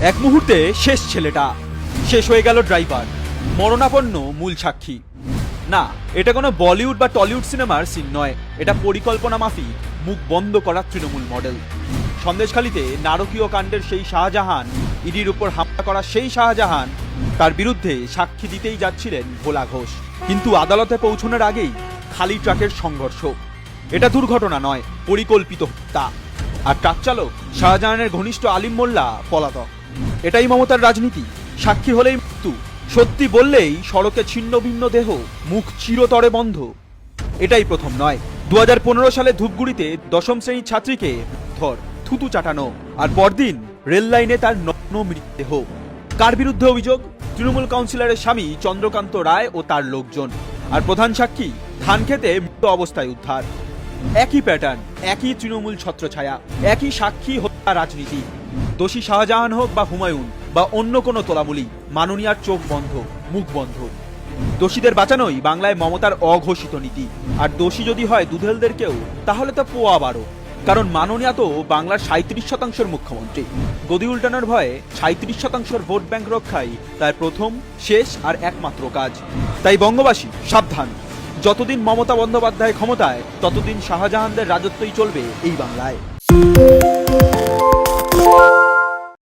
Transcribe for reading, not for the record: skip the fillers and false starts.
এক মুহূর্তে শেষ ছেলেটা, শেষ হয়ে গেল ড্রাইভার, মরণাপন্ন মূল সাক্ষী। না, এটা কোনো বলিউড বা টলিউড সিনেমার সিন নয়, এটা পরিকল্পনা মাফিক মুখ বন্ধ করা তৃণমূল মডেল। সন্দেশখালীতে নারকীয় কাণ্ডের সেই শাহজাহান, ইডির উপর হামলা করা সেই শাহজাহান, তার বিরুদ্ধে সাক্ষী দিতেই যাচ্ছিলেন ভোলা ঘোষ। কিন্তু আদালতে পৌঁছানোর আগেই খালি ট্রাকের সংঘর্ষ। এটা দুর্ঘটনা নয়, পরিকল্পিত হত্যা। আর ট্রাক চালক শাহজাহানের ঘনিষ্ঠ আলিম মোল্লা পলাতক। এটাই মমতার রাজনীতি। সাক্ষী হলেই মৃত্যু, সত্যি বললেই সড়কে ছিন্ন ভিন্ন দেহ, মুখ চিরতরে বন্ধ। এটাই প্রথম নয়। 2015 সালে ধূপগুড়িতে 10ম শ্রেণীর ছাত্রীকে ধর থুতু চাটানো, আর পরদিন রেল লাইনে তার নগ্ন মৃতদেহ। কার বিরুদ্ধে অভিযোগ? তৃণমূল কাউন্সিলরের স্বামী চন্দ্রকান্ত রায় ও তার লোকজন। আর প্রধান সাক্ষী ধান খেতে মৃত অবস্থায় উদ্ধার। একই প্যাটার্ন, একই তৃণমূল ছত্রছায়া, একই সাক্ষী হত্যা রাজনীতি। দোষী শাহজাহান হোক বা হুমায়ুন বা অন্য কোনো তোলামুলি, মাননীয়ার চোখ বন্ধ, মুখ বন্ধ। দোষীদের বাঁচানোই বাংলায় মমতার অঘোষিত নীতি। আর দোষী যদি হয় দুধেলদেরকেও, তাহলে তো পোয়া বারো। কারণ মাননীয়া তো বাংলার 37% মুখ্যমন্ত্রী। গদি উল্টানোর ভয়ে 37% ভোট ব্যাংক রক্ষাই তার প্রথম, শেষ আর একমাত্র কাজ। তাই বঙ্গবাসী সাবধান, যতদিন মমতা বন্দ্যোপাধ্যায় ক্ষমতায়, ততদিন শাহজাহানদের রাজত্বই চলবে এই বাংলায়।